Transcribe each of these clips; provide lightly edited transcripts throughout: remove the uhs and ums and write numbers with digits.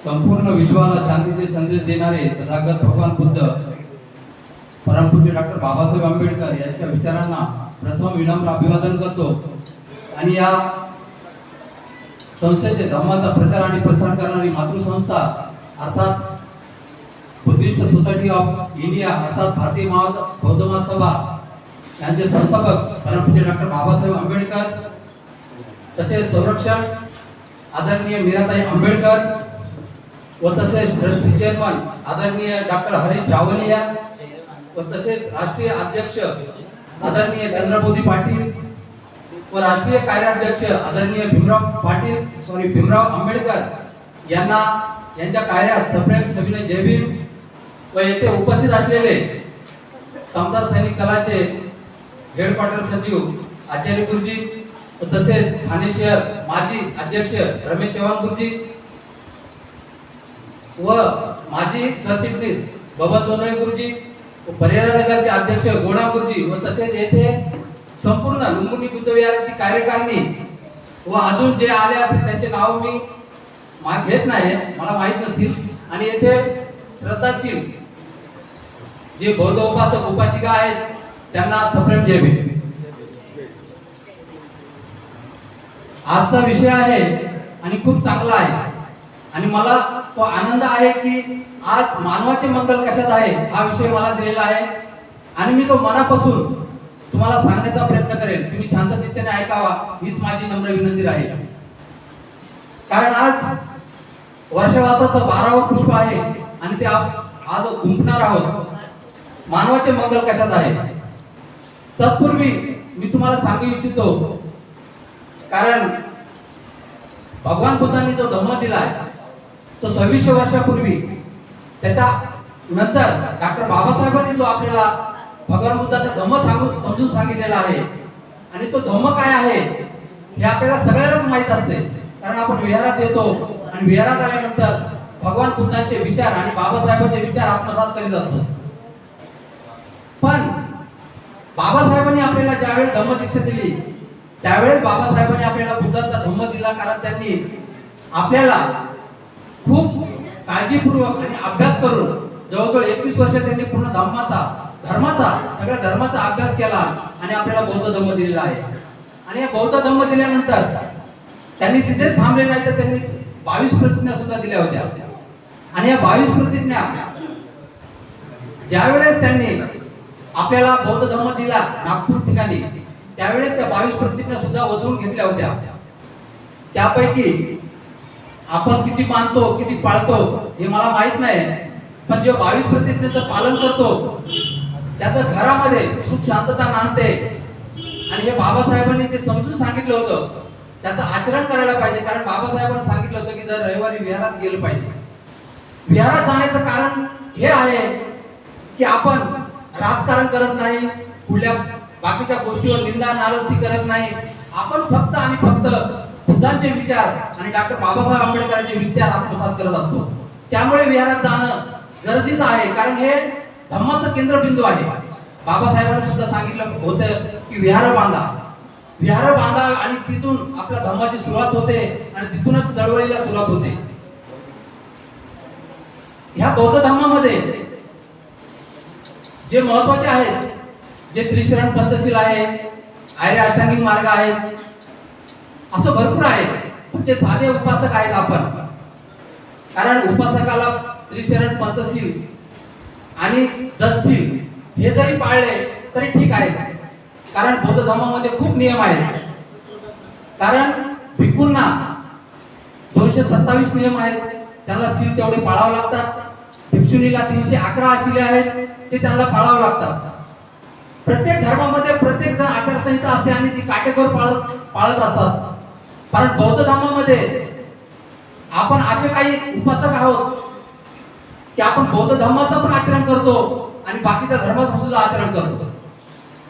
संपूर्ण विश्वाला शांतीचे संदेश देणारे तथागत भगवान बुद्ध परमपूज्य डॉक्टर बाबासाहेब आंबेडकर यांच्या विचारांना प्रथम विनम्र अभिवादन करतो आणि या संस्थेचे धर्माचा प्रचार आणि प्रसार करणारी मातृसंस्था अर्थात बुद्धिस्ट सोसायटी ऑफ इंडिया अर्थात भारतीय बौद्ध महासभा यांचे संस्थापक परमपूज्य डॉक्टर बाबासाहेब आंबेडकर तसेच संरक्षण आदरणीय मीराताई आंबेडकर व तसेच ट्रस्टी चेअरमन आदरणीय डॉक्टर हरीश रावलिया व तसेच राष्ट्रीय अध्यक्ष आदरणीय चंद्रबोधी पाटील व राष्ट्रीय कार्याध्यक्ष आदरणीय भीमराव आंबेडकर यांना यांच्या कार्यास सप्रेम सविनय जय भीम व येथे उपस्थित असलेले समता सैनिक दलाचे हेडक्वार्टर सचिव आचार्य गुरुजी व तसेच ठाणे शहर माजी अध्यक्ष रमेश चव्हाण गुरुजी व माजी सरचिटणीस बबन जोंधळे गुरुजी व पर्यावरण नगरचे अध्यक्ष गोडा गुरुजी व तसेच येथे संपूर्ण लुंबुनी बुद्ध विहाराची कार्यकारिणी व अजून जे आले असतील त्यांचे नाव मी घेत नाही, मला माहित नसतील आणि येथे श्रद्धाशील जे बौद्ध उपासक उपासिका आहेत त्यांना सप्रेम जय भीम. आजचा विषय आहे आणि खूप चांगला आहे आणि मला तो आनंद आहे की आज मानवाचे मंगल कशात आहे हा विषय मला दिलेला आहे आणि मी तो मनापासून तुम्हाला सांगण्याचा प्रयत्न करेन. तुम्ही शांत चित्ताने ऐकावा हीच माझी नम्र विनंती राहील. कारण आज वर्षवासाचं 12वं पुष्प आहे आणि ते आज गुंफणार आहोत. मानवाचे मंगल कशात आहे. तत्पूर्वी मी तुम्हाला सांगू इच्छितो कारण भगवान बुद्धांनी जो धम्म दिलाय तो 2600 वर्षापूर्वी त्याच्या नंतर डॉक्टर बाबासाहेबांनी जो आपल्याला भगवान बुद्धाचा धम्म समजून सांगितलेला आहे आणि तो धम्म काय आहे हे आपल्याला सगळ्यांनाच माहित असते कारण आपण विहारात येतो आणि विहारात आल्यानंतर भगवान बुद्धांचे विचार आणि बाबासाहेबांचे विचार आत्मसात करीत असतो. पण बाबासाहेबांनी आपल्याला ज्यावेळेस धम्म दीक्षा दिली त्यावेळेस बाबासाहेबांनी आपल्याला बुद्धाचा धम्म दिला कारण त्यांनी आपल्याला खूप काळजीपूर्वक आणि अभ्यास करून जवळजवळ 21 वर्ष त्यांनी पूर्ण सगळ्या धर्माचा अभ्यास केला आणि आपल्याला बौद्ध धम्म दिलेला आहे. आणि या बौद्ध धम्म दिल्यानंतर त्यांनी तिथेच थांबले नाही तर त्यांनी 22 प्रतिज्ञा सुद्धा दिल्या होत्या आणि या 22 प्रतिज्ञा ज्यावेळेस त्यांनी आपल्याला बौद्ध धम्म दिला नागपूर ठिकाणी त्यावेळेस त्या 22 प्रतिज्ञा सुद्धा वजवून घेतल्या होत्या. त्यापैकी आपण किती मानतो किती पाळतो हे मला माहित नाही पण जे 22 प्रतिज्ञेचं पालन करतो त्याचं घरामध्ये सुख शांतता नांदते आणि हे बाबासाहेबांनी जे समजून सांगितलं होतं त्याचं आचरण करायला पाहिजे. कारण बाबासाहेबांनी सांगितलं होतं की दर रविवारी विहारात गेलं पाहिजे. विहारात जाण्याचं कारण हे आहे की आपण राजकारण करत नाही, कुठल्या बाकीच्या गोष्टीवर निंदा नालस्ती करत नाही. आपण फक्त आणि फक्त बुद्धांचे विचार आणि डॉक्टर बाबासाहेब आंबेडकरांचे विचार आत्मसात करत असतो. त्यामुळे विहारात जाणं गरजेचं आहे कारण हे धम्माचं केंद्रबिंदू आहे. बाबासाहेबांनी सुद्धा सांगितलं होतं की विहार बांधा आणि तिथून आपल्या धम्माची सुरुवात होते आणि तिथूनच चळवळीला सुरुवात होते. ह्या बौद्ध धम्मामध्ये जे महत्वाचे आहेत जे त्रिशरण पंचशील आहे, आर्य अष्टांगिक मार्ग आहे, असं भरपूर आहे. जे साधे उपासक आहेत आपण कारण उपासकाला त्रिशरण पंचशील आणि 10 शील हे जरी पाळले तरी ठीक आहे कारण बौद्ध धर्मामध्ये खूप नियम आहेत. कारण भिक्खूंना 227 नियम आहेत त्यांना शील तेवढे पाळावे लागतात. भिक्षुणीला 311 शीले आहेत ते त्यांना पाळावे लागतात. प्रत्येक धर्मामध्ये प्रत्येक जण आचारसंहिता असते आणि ती काटेकोर पाळत असतात. कारण बौद्ध धर्मामध्ये आपण असे काही उपासक आहोत की आपण बौद्ध धर्माचं पण आचरण करतो आणि बाकीच्या धर्माचं सुद्धा आचरण करतो.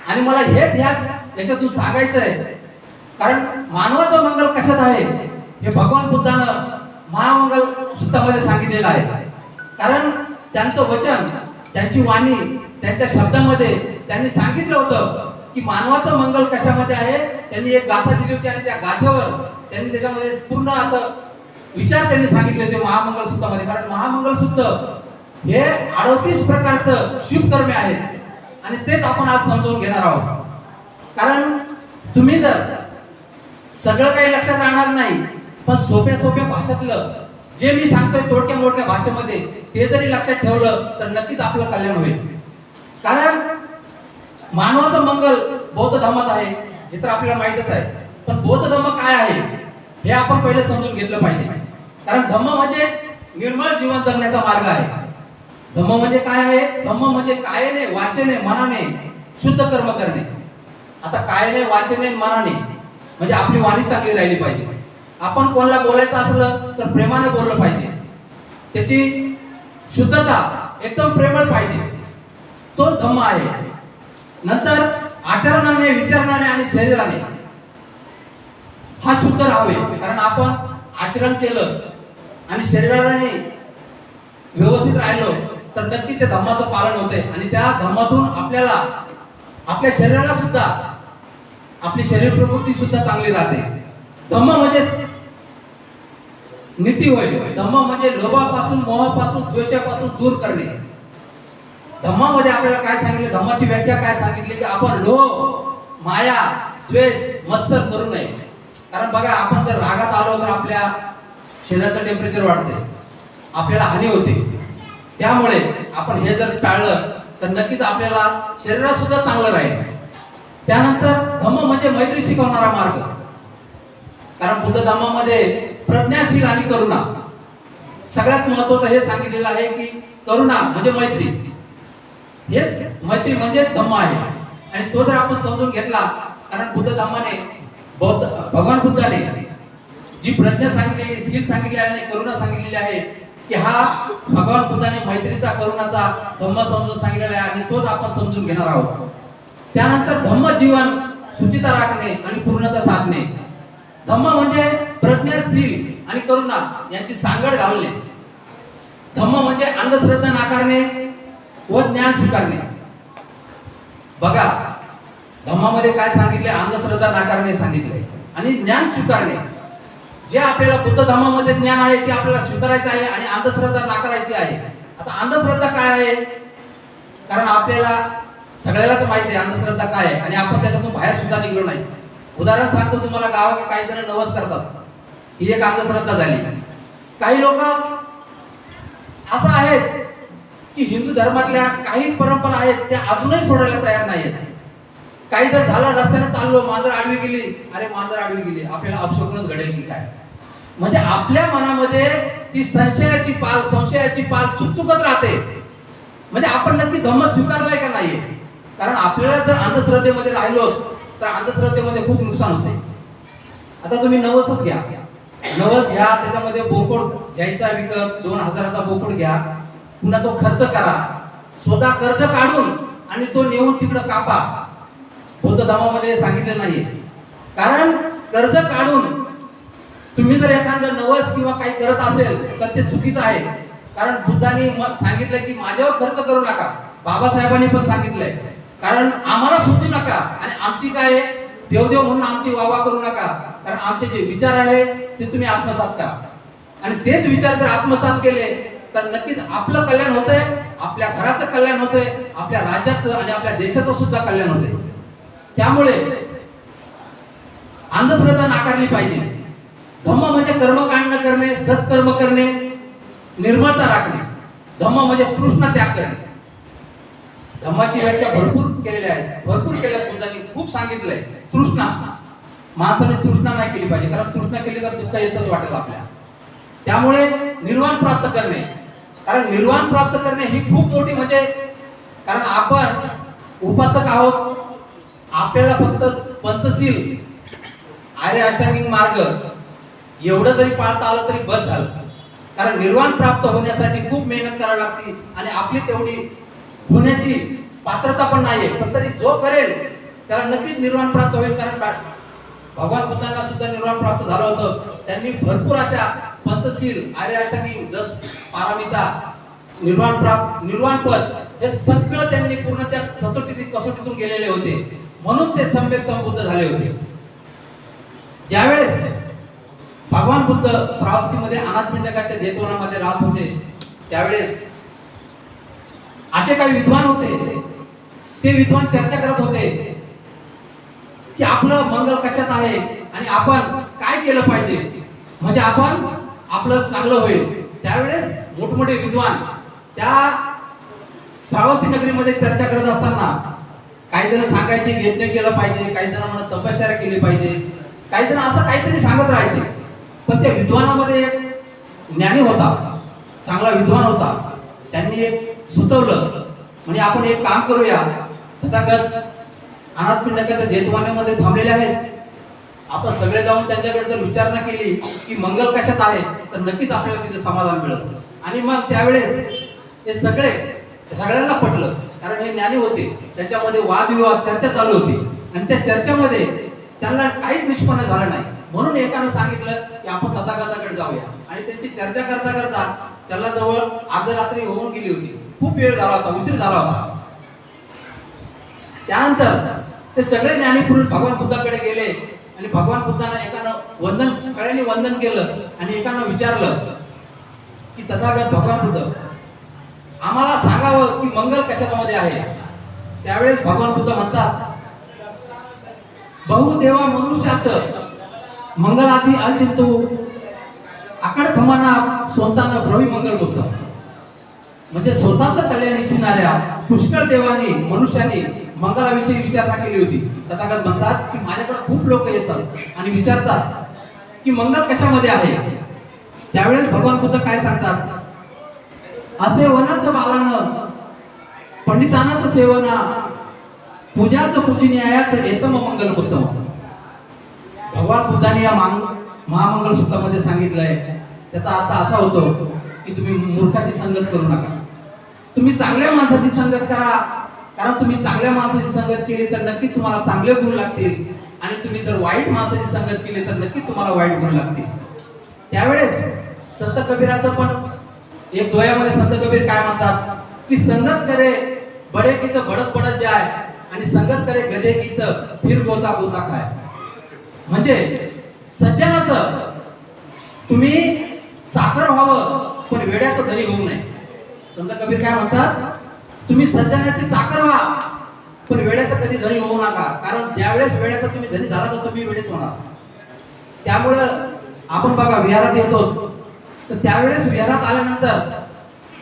आणि मला हेच याच्यातून सांगायचं आहे कारण मानवाचं मंगल कशात आहे हे भगवान बुद्धानं महामंगल सूत्रामध्ये सांगितलेलं आहे. कारण त्यांचं वचन त्यांची वाणी त्यांच्या शब्दामध्ये त्यांनी सांगितलं होतं की मानवाचं मंगल कशामध्ये आहे. त्यांनी एक गाथा दिली होती आणि त्या गाथेवर त्यांनी त्याच्यामध्ये पूर्ण असं विचार त्यांनी सांगितले होते महामंगल सूत्रामध्ये. कारण महामंगल सूत्र हे 38 प्रकारचं शुभ कर्मे आहेत आणि तेच आपण आज समजून घेणार आहोत. कारण तुम्ही जर सगळं काही लक्षात राहणार नाही, पण सोप्या सोप्या भाषेतलं जे मी सांगतोय तोडक्या मोठ्या भाषेमध्ये ते जरी लक्षात ठेवलं तर नक्कीच आपलं कल्याण होईल. कारण मानवाचं मंगल बौद्ध धर्मात आहे हे तर आपल्याला माहितच आहे, पण बौद्ध धर्म काय आहे हे आपण पहिले समजून घेतलं पाहिजे. कारण धम्म म्हणजे निर्मळ जीवन जगण्याचा मार्ग आहे. धम्म म्हणजे काय आहे? धम्म म्हणजे कायाने, वाचेने, मनाने शुद्ध कर्म करणे. आता कायाने, वाचेने, मनाने म्हणजे आपली वाणी चांगली राहिली पाहिजे. आपण कोणाला बोलायचं असलं तर प्रेमाने बोललं पाहिजे. त्याची शुद्धता एकदम प्रेमळ पाहिजे. तो धम्म आहे. नंतर आचरणाने, विचारणाने आणि शरीराने हा शुद्ध राहावे. कारण आपण आचरण केलं आणि शरीराने व्यवस्थित राहिलो तर नक्की त्या धम्माचं पालन होते आणि त्या धम्मातून आपल्याला आपल्या शरीराला सुद्धा आपली शरीर प्रकृती सुद्धा चांगली राहते. धम्म म्हणजे नीती होय. धम्म म्हणजे लोभापासून, मोहापासून, द्वेषापासून दूर करणे. धम्मामध्ये आपल्याला काय सांगितले, धम्माची व्याख्या काय सांगितली की आपण लोभ, माया, द्वेष, मत्सर करू नये. कारण बघा आपण जर रागात आलो तर आपल्या शरीराचं टेम्परेचर वाढते, आपल्याला हानी होते. त्यामुळे आपण हे जर टाळलं तर नक्कीच आपल्याला शरीरात सुद्धा चांगलं राहील. त्यानंतर धम्म म्हणजे मैत्री शिकवणारा मार्ग. कारण बुद्ध धर्मामध्ये प्रज्ञाशील आणि करुणा सगळ्यात महत्त्वाचं हे सांगितलेलं आहे की करुणा म्हणजे मैत्री. हेच मैत्री म्हणजे धम्म आहे आणि तो जर आपण समजून घेतला. कारण बुद्ध धर्माने भगवान बुद्धाने जी प्रज्ञा सांगितलेली, शील सांगितले आणि करुणा सांगितलेली आहे की हा भगवान बुद्धाने मैत्रीचा, करुणाचा धम्म समजून सांगितलेला आहे आणि तोच आपण समजून घेणार आहोत. त्यानंतर धम्म जीवन सुचिता राखणे आणि पूर्णता साधणे. धम्म म्हणजे प्रज्ञाशील आणि करुणा यांची सांगड घालणे. धम्म म्हणजे अंधश्रद्धा नाकारणे व ज्ञान स्वीकारणे. बघा धम्मामध्ये काय सांगितले, अंधश्रद्धा नाकारणे सांगितले आणि ज्ञान स्वीकारणे. जे आपल्याला बुद्ध धर्मामध्ये ज्ञान आहे ते आपल्याला स्वीकारायचं आहे आणि अंधश्रद्धा नाकारायची आहे. आता अंधश्रद्धा काय आहे? कारण आपल्याला सगळ्यालाच माहिती आहे अंधश्रद्धा काय आहे आणि आपण त्याच्यातून बाहेर सुद्धा निघलो नाही. उदाहरण सांगतो तुम्हाला, गावात काही जण नवस करतात, ही एक अंधश्रद्धा झाली. काही लोक असं आहेत की हिंदू धर्मातल्या काही परंपरा आहेत त्या अजूनही सोडायला तयार नाहीत. काही जर झालं, रस्त्याने चाललो, मांजर आडवी गेली, अरे मांजर आडवी गेली, आपल्याला अपशकुनच घडेल की काय. म्हणजे आपल्या मनामध्ये ती संशयाची पाल चुकचुकत राहते. म्हणजे आपण नक्की धम्म स्वीकारलाय का नाहीये. कारण आपल्याला जर अंधश्रद्धेमध्ये राहिलो तर अंधश्रद्धेमध्ये खूप नुकसान होते. आता तुम्ही नवसच घ्या, नवस घ्या, त्याच्यामध्ये बोकड घ्यायचा विकत, 2000चा बोकड घ्या, पुन्हा तो खर्च करा, स्वतः कर्ज काढून आणि तो नेऊन तिकडं कापा. बौद्ध धर्मामध्ये सांगितले नाही. कारण कर्ज काढून तुम्ही जर एखादं नवस किंवा काही करत असेल तर ते चुकीचं आहे. कारण बुद्धांनी सांगितलं की माझ्यावर खर्च करू नका. बाबासाहेबांनी पण सांगितलंय. कारण आम्हाला सुचू नका आणि आमची काय देवदेव म्हणून आमची वावा करू नका. कारण आमचे जे विचार आहे ते तुम्ही आत्मसात करा आणि तेच विचार जर आत्मसात केले तर नक्कीच आपलं कल्याण होतंय, आपल्या घराचं कल्याण होतंय, आपल्या राज्याचं आणि आपल्या देशाचं सुद्धा कल्याण होतंय. त्यामुळे अंधश्रद्धा नाकारली पाहिजे. धम्म म्हणजे कर्मकांड न करणे, सत्कर्म करणे, निर्मळता राखणे. धम्म म्हणजे तृष्णा त्याग करणे. धम्माची व्याख्या भरपूर केलेली आहे, भरपूर केल्या बुद्धांनी, खूप सांगितलंय. तृष्णा, माणसाने तृष्णा नाही केली पाहिजे. कारण तृष्णा केली तर दुःख येतच वाटेल आपल्याला. त्यामुळे निर्वाण प्राप्त करणे. कारण निर्वाण प्राप्त करणे ही खूप मोठी म्हणजे, कारण आपण उपासक आहोत, आपल्याला फक्त पंचशील, आर्य अष्टांगिक मार्ग एवढं जरी पाळता आलं तरी बस झालं. कारण निर्वाण प्राप्त होण्यासाठी खूप मेहनत करावी लागते आणि आपली तेवढी होण्याची पात्रता पण नाहीये. पण तरी जो करेल त्याला नक्कीच निर्वाण प्राप्त होईल. कारण भगवान बुद्धांना सुद्धा निर्वाण प्राप्त झालं होतं. त्यांनी भरपूर अशा पंचशील, आर्य अष्टांगिक, 10 पारमिता, निर्वाण पद हे सगळं त्यांनी पूर्ण त्या कसोटीतून गेलेले होते. म्हणून ते सम्यक संबुद्ध झाले होते. ज्यावेळेस भगवान भगवान बुद्ध श्रावस्तीमध्ये अनाथपिंडकाच्या जेतवनामध्ये राहत होते त्यावेळेस असे काही विद्वान होते. ते विद्वान चर्चा करत होते की आपलं मंगल कशात आहे आणि आपण काय केलं पाहिजे म्हणजे आपण आपलं चांगलं होईल. त्यावेळेस मोठमोठे विद्वान त्या श्रावस्ती नगरीमध्ये चर्चा करत असताना काही जण सांगायचे यज्ञ केलं पाहिजे, काही जण म्हणत तपश्चर्या केली पाहिजे, काही जण असं काहीतरी सांगत राहायचे. पण त्या विद्वानामध्ये एक ज्ञानी होता, चांगला विद्वान होता. त्यांनी एक सुचवलं म्हणजे आपण एक काम करूया, तथागत अनाथपिंडकाच्या जेतवान्यामध्ये थांबलेले आहेत, आपण सगळे जाऊन त्यांच्याकडे जर विचारणा केली की मंगल कशात आहे तर नक्कीच आपल्याला तिथे समाधान मिळेल. आणि मग त्यावेळेस हे सगळ्यांना पटलं, कारण हे ज्ञानी होते. त्याच्यामध्ये वादविवाद चर्चा चालू होती आणि त्या चर्चेमध्ये त्यांना काहीच निष्पन्न झालं नाही. म्हणून एकानं सांगितलं की आपण तथागताकडे जाऊया. आणि त्यांची चर्चा करता करता त्याला जवळ अर्धरात्री होऊन गेली होती, खूप वेळ झाला होता, उशीर झाला होता. त्यानंतर ते सगळे ज्ञानी पुरुष भगवान बुद्धाकडे गेले आणि भगवान बुद्धांना एकानं सगळ्यांनी वंदन केलं आणि एकानं विचारलं की तथागत भगवान बुद्ध आम्हाला सांगावं की मंगल कशामध्ये आहे. त्यावेळेस भगवान बुद्ध म्हणतात बहुदेवा मनुष्याचं मंगलादी अचिंतू आकड खमाना स्वतःनं ब्रवी मंगल बुद्ध. म्हणजे स्वतःचं कल्याण इच्छिणाऱ्या पुष्कळ देवांनी मनुष्याने मंगलाविषयी विचारणा केली होती. तथागत म्हणतात की माझ्याकडे खूप लोक येतात आणि विचारतात की मंगल कशामध्ये आहे. त्यावेळेस भगवान बुद्ध काय सांगतात, असे वनाचं बालानं पंडितानाचं सेवना पूजाचं पूजनीयाचं एतम मंगल बुद्ध. भगवान बुद्धाने या महामंगल सूत्रामध्ये सांगितलंय, त्याचा अर्थ असा होतो की तुम्ही मूर्खाची संगत करू नका, तुम्ही चांगल्या माणसाची संगत करा. कारण तुम्ही चांगल्या माणसाची संगत केली तर नक्की तुम्हाला चांगले गुण लागतील आणि तुम्ही जर वाईट माणसाची संगत केली तर नक्की तुम्हाला वाईट गुण लागतील. त्यावेळेस संत कबीराचं पण एक दोयामध्ये संत कबीर काय म्हणतात की संगत करे बडे की तर बडत बडत जाय आणि संगत करे गधे की तर फिर गोता गोता काय. म्हणजे सज्जनाचं तुम्ही चाकर व्हावं पण वेड्याचं धनी होऊ नये. संत कबीर काय म्हणतात, तुम्ही सज्जनाचे चाकर व्हा पण वेड्याचं कधी धनी होऊ नका. कारण ज्यावेळेस वेड्याचा तुम्ही धनी झाला तर तुम्ही वेडेच होणार. त्यामुळं आपण बघा विहारात येतो तर त्यावेळेस विहारात आल्यानंतर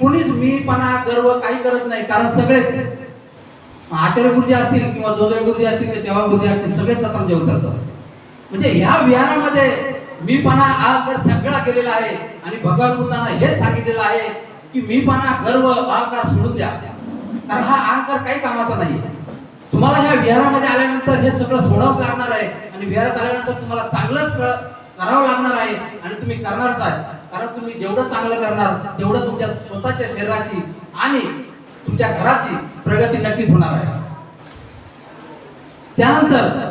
कोणीच मीपणा गर्व काही करत नाही. कारण सगळेच आचार्य गुरुजी असतील किंवा जोदळे गुरुजी असतील ते चव्हाण गुरुजी असतील सगळेच आपण जेवतात. म्हणजे ह्या विहारामध्ये मीपणा अहंकार सगळा केलेला आहे. आणि भगवान बुद्धांना हेच सांगितलेलं आहे की मीपणा गर्व अहंकार सोडून द्या, कारण हा अहंकार काही कामाचा नाही. तुम्हाला ह्या विहारामध्ये आल्यानंतर हे सगळं सोडावं लागणार आहे आणि विहारात आल्यानंतर तुम्हाला चांगलंच करावं लागणार आहे आणि तुम्ही करणारच आहे. कारण तुम्ही जेवढं चांगलं करणार तेवढं तुमच्या स्वतःच्या शरीराची आणि तुमच्या घराची प्रगती नक्कीच होणार आहे. त्यानंतर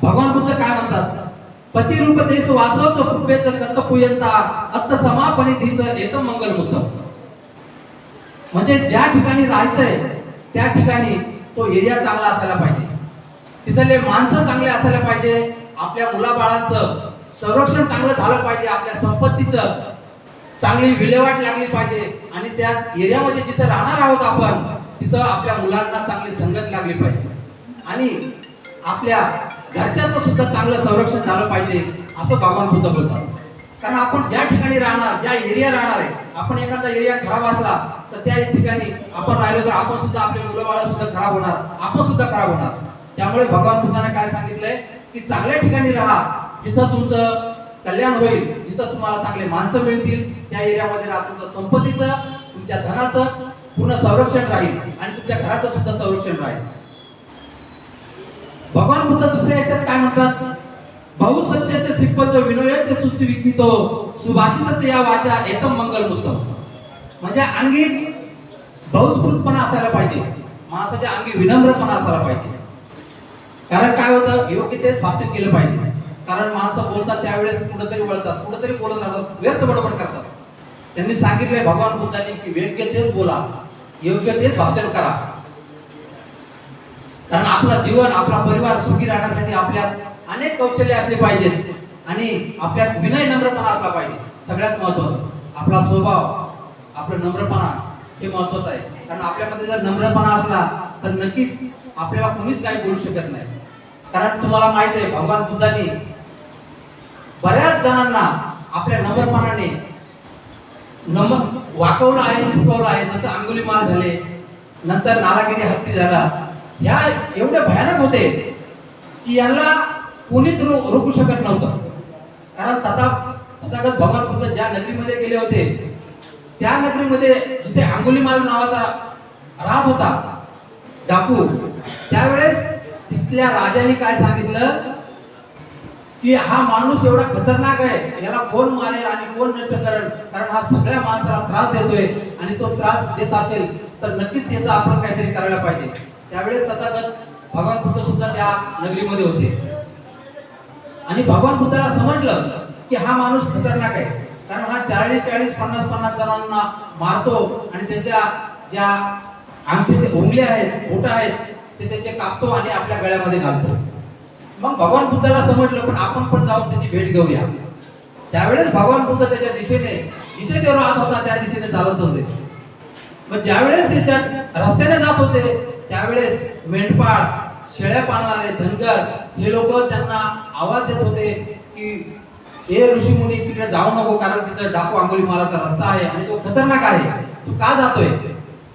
भगवान बुद्ध काय म्हणतात, पती रूप देश वासवचं पुपेचं कतपुयंता अत्त समापनिधीचं एतम मंगल बुद्ध. म्हणजे ज्या ठिकाणी राहायचंय त्या ठिकाणी तो एरिया चांगला असायला पाहिजे, तिथले माणसं चांगले असायला पाहिजे, आपल्या मुलाबाळांचं संरक्षण चांगलं झालं पाहिजे, आपल्या संपत्तीचं चांगली विल्हेवाट लागली पाहिजे आणि त्या एरियामध्ये जिथं राहणार आहोत आपण तिथं आपल्या मुलांना चांगली संगत लागली पाहिजे आणि आपल्या घरच्याचं सुद्धा चांगलं संरक्षण झालं पाहिजे असं भगवान बुद्ध बोलतात. कारण आपण ज्या ठिकाणी राहणार, ज्या एरिया राहणार आहे, आपण एखादा एरिया खराब असला तर त्या ठिकाणी आपण राहिलो तर आपण सुद्धा आपले मुलं बाळ सुद्धा खराब होणार, आपण सुद्धा खराब होणार. त्यामुळे भगवान बुद्धाने काय सांगितलंय की चांगल्या ठिकाणी राहा, जिथं तुमचं कल्याण होईल, जिथं तुम्हाला चांगले माणसं मिळतील त्या एरियामध्ये राहा. तुमच्या संपत्तीचं, तुमच्या धनाचं पूर्ण संरक्षण राहील आणि तुमच्या घराचं सुद्धा संरक्षण राहील. भगवान बुद्ध दुसऱ्या याच्यात काय म्हणतात, बहुसत्याचे श्रीपद विनयाचे सुस्विकितो सुभाषितच या वाचा एतम मंगल बुद्ध. म्हणजे अंगी बहुस्फूर्तपणा असायला पाहिजे, माणसाच्या अंगी विनम्रपणा असायला पाहिजे. कारण काय होतं, योग्य तेच भाषण केलं पाहिजे. कारण माणसं बोलतात त्यावेळेस कुठेतरी वळतात, कुठेतरी बोलत राहतात, व्यर्थ बडबड करतात. त्यांनी सांगितलंय भगवान बुद्धांनी की योग्य तेच बोला, योग्य तेच भाषण करा. कारण आपलं जीवन, आपला परिवार सुखी राहण्यासाठी आपल्यात अनेक कौशल्य असले पाहिजेत. आणि आपल्यात विनय नम्रपणा असला पाहिजे. सगळ्यात महत्वाचं आपला स्वभाव, आपलं नम्रपणा हे महत्वाचं आहे. कारण आपल्यामध्ये जर नम्रपणा असला तर नक्कीच आपल्याला कोणीच काही बोलू शकत नाही. कारण तुम्हाला माहित आहे भगवान बुद्धांनी बऱ्याच जणांना आपल्या नम्रपणाने वाकवलं आहे, चुकवलं आहे. जसं अंगुलीमाल झाले, नंतर नारागिरी हत्ती झाला. ह्या एवढे भयानक होते की यांना कोणीच रोखू शकत नव्हतं. कारण तथागत भगवान बुद्ध ज्या नगरीमध्ये गेले होते त्या नगरीमध्ये जिथे अंगुलीमाल नावाचा राहत होता डाकू, त्यावेळेस तिथल्या राजाने काय सांगितलं की हा माणूस एवढा खतरनाक आहे, याला कोण मारेल आणि कोण नष्ट करेल. कारण हा सगळ्या माणसाला त्रास देतोय आणि तो त्रास देत असेल तर नक्कीच याचा आपण काहीतरी करायला पाहिजे. त्यावेळेस तथागत भगवान बुद्ध सुद्धा त्या नगरीमध्ये होते आणि भगवान बुद्धाला समजलं की हा माणूस खतरनाक आहे. कारण हा 40-40, 50-50 जणांना मारतो आणि त्याच्या ज्या अंगठीचे उंगले आहेत, बोट आहेत, ते त्याचे कापतो आणि आपल्या गळ्यामध्ये घालतो. मग भगवान बुद्धाला समजलं पण आपण पण जाऊन त्याची भेट घेऊया. त्यावेळेस भगवान बुद्ध त्याच्या दिशेने जिथे ते राहत होता त्या दिशेने चालत होते. मग ज्यावेळेस ते त्या रस्त्याने जात होते त्यावेळेस मेंढपाळ, शेळ्या पाळणारे, धनगर हे लोक त्यांना आवाज देत होते की हे ऋषीमुनी तिकडे जाऊ नको, कारण तिथं डाकू अंगुलीमालाचा रस्ता आहे आणि तो खतरनाक आहे, तू का जातोय.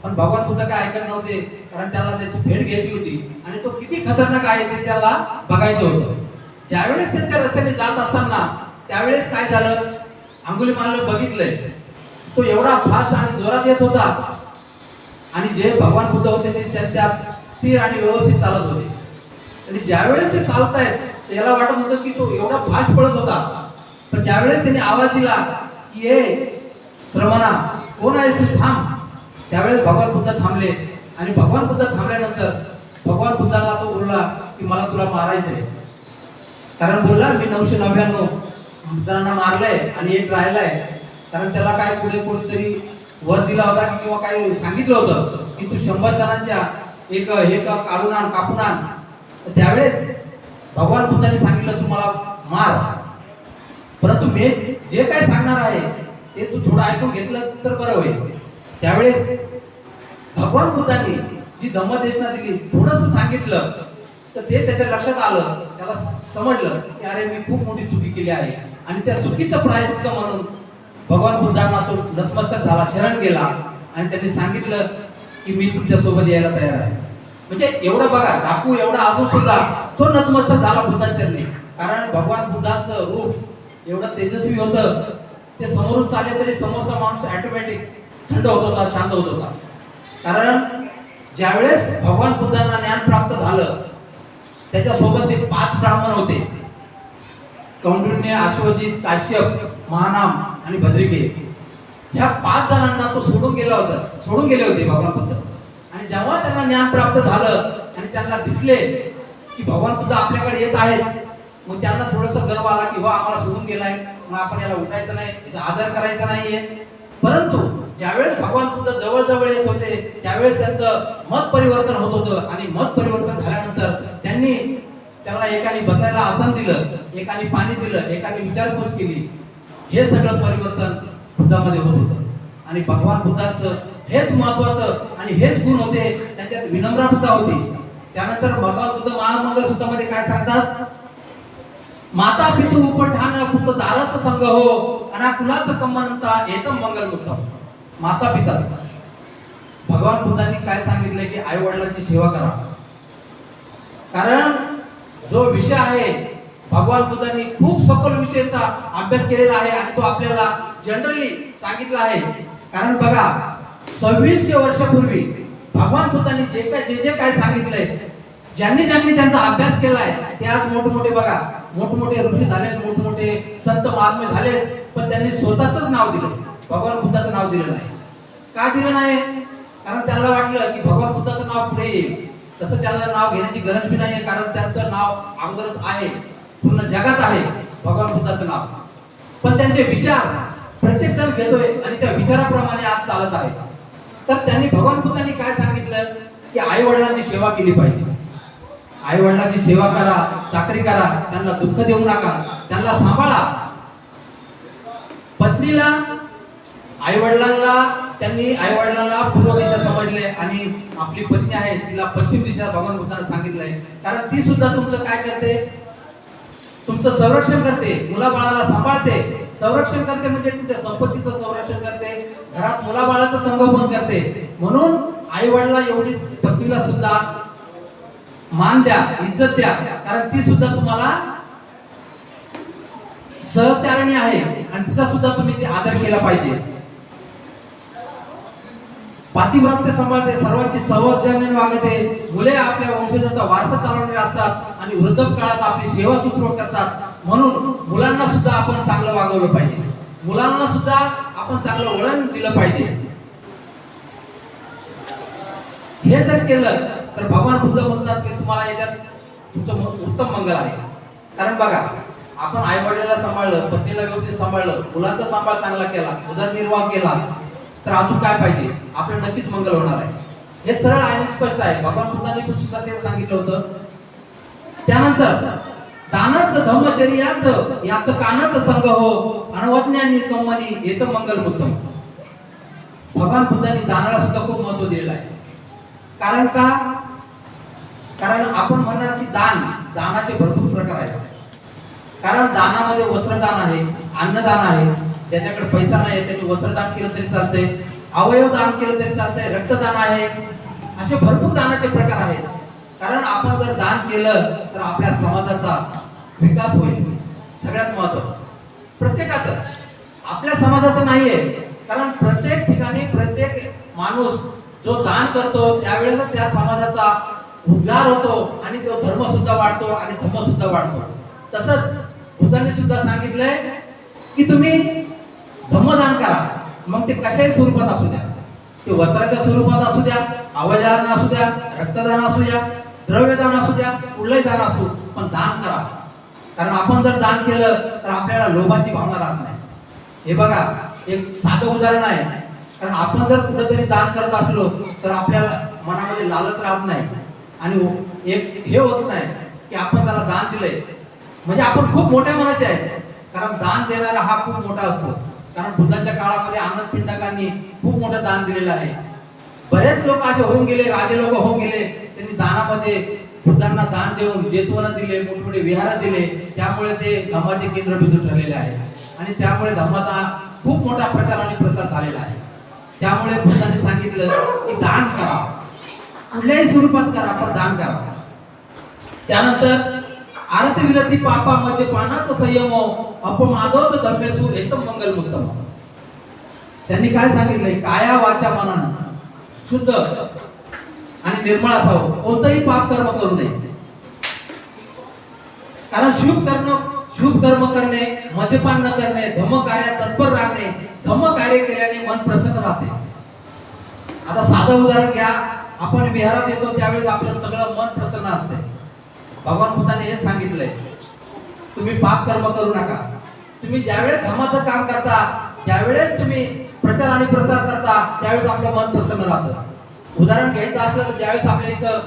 पण भगवान बुद्ध काय ऐकत नव्हते, कारण त्याला त्याची भेट घ्यायची होती आणि तो किती खतरनाक आहे ते त्याला बघायचं होतं. ज्यावेळेस ते त्या रस्त्याने जात असताना त्यावेळेस काय झालं, अंगुलीमालाने बघितलंय तो एवढा फास्ट आणि जोरात येत होता आणि जे भगवान बुद्ध होते ते त्यांच्या स्थिर आणि व्यवस्थित चालत होते. आणि ज्यावेळेस ते चालतायत याला वाटत होतं की तो एवढा फास्ट पळत होता. पण ज्यावेळेस त्यांनी आवाज दिला की ए श्रमणा, कोण आहेस तू, थांब, त्यावेळेस भगवान बुद्ध थांबले. आणि भगवान बुद्ध थांबल्यानंतर भगवान बुद्धाला तो बोलला की मला तुला मारायचंय. कारण बोलला मी 999 जणांना मारलंय आणि एक राहिलाय. कारण त्याला काय पुढे कोणीतरी वर दिला होता किंवा काही सांगितलं होतं की तू 100 जणांच्या एक हे काढून आण, कापून आण. त्यावेळेस भगवान बुद्धाने सांगितलं तू मला मार, परंतु मी जे काय सांगणार आहे ते तू थोडं ऐकून घेतलंस तर बरं होईल. त्यावेळेस भगवान बुद्धांनी जी धम्मदेशना दिली थोडंसं सांगितलं तर ते त्याच्या लक्षात आलं, त्याला समजलं की अरे मी खूप मोठी चुकी केली आहे. आणि त्या चुकीचं प्रायश्चित्त म्हणून भगवान बुद्धांना तो नतमस्तक झाला, शरण गेला आणि त्यांनी सांगितलं की मी तुमच्या सोबत यायला तयार आहे. म्हणजे एवढं बघा, डाकू एवढा असून सुद्धा तो नतमस्तक झाला बुद्धांच्या चरणी. कारण भगवान बुद्धांचं रूप एवढं तेजस्वी होतं, ते समोरून चालले तरी समोरचा माणूस ऑटोमॅटिक थंड होत होता, शांत होत होता. कारण ज्यावेळेस भगवान बुद्धांना ज्ञान प्राप्त झालं त्याच्यासोबत ते 5 ब्राह्मण होते, कौंडिन्य, अश्वजित, काश्यप, महानाम आणि भद्रिके. ह्या 5 जणांना तो सोडून गेले होते भगवान बुद्ध. आणि जेव्हा त्यांना ज्ञान प्राप्त झालं आणि त्यांना दिसले की भगवान बुद्ध आपल्याकडे येत आहेत, मग त्यांना थोडंसं गर्व आला की हो आम्हाला सोडून गेलाय, मग आपण याला उठायचं नाही, याचा आदर करायचा नाहीये. परंतु ज्यावेळेस भगवान बुद्ध जवळ जवळ येत होते त्यावेळेस त्यांचं मत परिवर्तन होत होतं. आणि मत परिवर्तन झाल्यानंतर त्यांनी त्याला एकाने बसायला आसन दिलं, एकाने पाणी दिलं, एकाने विचारपूस केली. हे सगळं परिवर्तन बुद्धामध्ये होत होतं. आणि भगवान बुद्धांचं हेच महत्वाचं आणि हेच गुण होते, त्यांच्यात विनम्रता होती. त्यानंतर भगवान बुद्ध महामंगल सूत्रामध्ये काय सांगतात, माता पितू उपठान पुत्र दारस संग हो अनाकुलाचं कम्मनता एतम मंगलमुक्तम. माता पिता, भगवान बुद्धांनी काय सांगितलंय की आई वडिलांची सेवा करा. कारण जो विषय आहे भगवान बुद्धांनी खूप सखोल विषयाचा अभ्यास केलेला आहे आणि तो आपल्याला जनरली सांगितला आहे. कारण बघा 2600 वर्षापूर्वी भगवान बुद्धांनी जे काय सांगितलंय, ज्यांनी त्यांचा अभ्यास केलाय ते आज मोठमोठे बघा, मोठमोठे ऋषी झालेत, मोठमोठे संत महात्मे झालेत, पण त्यांनी स्वतःच नाव दिलं, भगवान बुद्धाचं नाव दिलं नाही. का दिलं नाही? कारण त्यांना वाटलं की भगवान बुद्धाचं नाव पुढे येईल. तसं त्यांना नाव घेण्याची गरज बी नाहीये, कारण त्यांचं नाव अगोदरच आहे, पूर्ण जगात आहे भगवान बुद्धाचं नाव. पण त्यांचे विचार प्रत्येक जण घेतोय आणि त्या विचाराप्रमाणे आज चालत आहे. तर त्यांनी भगवान बुद्धांनी काय सांगितलं की आई वडिलांची सेवा केली पाहिजे. आई वडिलांची सेवा करा, चाकरी करा, त्यांना दुःख देऊ नका, त्यांना सांभाळा. पत्नीला आई वडिलांना पूर्व दिशा समजले आणि आपली पत्नी आहे तिला पश्चिम दिशा भगवान बुद्धांना सांगितलंय. कारण ती सुद्धा तुमचं काय करते, तुमचं संरक्षण करते, मुलाबाळाला सांभाळते. संरक्षण करते म्हणजे तुमच्या संपत्तीचं संरक्षण करते, घरात मुलाबाळाचं संगोपन करते. म्हणून आई वडिला एवढी पत्नीला सुद्धा मान द्या, इज्जत द्या, कारण ती सुद्धा तुम्हाला सहचारिणी आहे आणि तिचा सुद्धा तुम्ही आदर केला पाहिजे. पातिव्रत्य सांभाळते, सर्वांची सौजन्याने वागते, मुले आपल्या वंशजाचा वारसा चालवणारे असतात आणि वृद्धकाळात आपली सेवा सुश्रूषा करतात. म्हणून मुलांना सुद्धा आपण चांगलं वागवलं पाहिजे, मुलांना सुद्धा आपण चांगलं वळण दिलं पाहिजे. हे जर केलं तर भगवान बुद्ध म्हणतात की तुम्हाला याच्यात तुमचं उत्तम मंगल आहे. कारण बघा, आपण आई वडिलांना सांभाळलं, पत्नीला व्यवस्थित सांभाळलं, मुलांचा सांभाळ चांगला केला, उदरनिर्वाह केला, तर अजून काय पाहिजे, आपलं नक्कीच मंगल होणार आहे. हे सरळ आणि स्पष्ट आहे. भगवान बुद्धांनी सुद्धा ते सांगितलं होतं. त्यानंतर दानाचं धम्मचर्याचं यात कानाचं संग हो, अनवज्ञानी कम्मनी येत मंगल उत्तम. भगवान बुद्धांनी दानाला सुद्धा खूप महत्व दिलेलं आहे. कारण का, कारण आपण म्हणणार की दानाचे भरपूर प्रकार आहेत. कारण दानामध्ये वस्त्रदान आहे, अन्नदान आहे, ज्याच्याकडे पैसा नाही त्यांनी वस्त्रदान केलं तरी चालतंय, अवयव दान केलं तरी चालतंय, रक्तदान आहे, असे भरपूर दानाचे प्रकार आहेत. कारण आपण जर दान केलं तर आपल्या समाजाचा विकास होईल. सगळ्यात महत्त्वाचं प्रत्येकाचं, आपल्या समाजाचं नाहीये. कारण प्रत्येक ठिकाणी प्रत्येक माणूस जो दान करतो त्यावेळेस त्या समाजाचा उद्धार होतो आणि तो धर्म सुद्धा वाढतो आणि धम्म सुद्धा वाढतो. तसंच बुद्धांनी सुद्धा सांगितलंय की तुम्ही धम्मदान करा, मग ते कशाही स्वरूपात असू द्या, ते वस्त्राच्या स्वरूपात असू द्या, अवयवदान असू द्या, रक्तदान असू द्या, द्रव्यदान असू द्या, कुठलंही दान असू, पण दान करा. कारण आपण जर दान केलं तर आपल्याला लोभाची भावना राहत नाही. हे बघा, एक साधं उदाहरण आहे. कारण आपण जर कुठेतरी दान करत असलो तर आपल्याला मनामध्ये लालच राहत नाही आणि एक हे होत नाही की आपण त्याला दान दिलंय म्हणजे आपण खूप मोठ्या मनाचे आहे. कारण दान देणारा हा खूप मोठा असतो. कारण बुद्धांच्या काळामध्ये आनंद पिंडकांनी खूप मोठं दान दिलेलं आहे. बरेच लोक असे होऊन गेले, राजे लोक होऊन गेले, त्यांनी दानामध्ये बुद्धांना दान देऊन जेतवनं दिले, मोठमोठे विहार दिले. त्यामुळे ते धम्माचे केंद्रबिंदू ठरलेले आहे आणि त्यामुळे धम्माचा खूप मोठा प्रचार आणि प्रसार झालेला आहे. त्यामुळे बुद्धांनी सांगितलं की दान करा, कुठल्याही स्वरूपात करा, पण दान करा. त्यानंतर आरती विरती पापा मद्यपानाचं संयम अपमादोत धम्मेसु एकदम मंगल उत्तम. त्यांनी काय सांगितलंय, काया वाचा मनानं शुद्ध आणि निर्मळ असावं, कोणतंही पाप कर्म करू नये. कारण शुभ कर्म करणे, मद्यपान न करणे, धम्म कार्यात तत्पर राहणे, धम्म कार्य केल्याने मन प्रसन्न राहते. आता साधं उदाहरण घ्या, आपण विहारात येतो त्यावेळेस आपलं सगळं मन प्रसन्न असते. भगवान बुद्धाने हे सांगितलंय, तुम्ही पाप कर्म करू नका. तुम्ही ज्यावेळेस धर्माचं काम करता, ज्यावेळेस तुम्ही प्रचार आणि प्रसार करता, त्यावेळेस आपलं मन प्रसन्न राहतं. उदाहरण घ्यायचं असलं तर ज्यावेळेस आपल्या इथं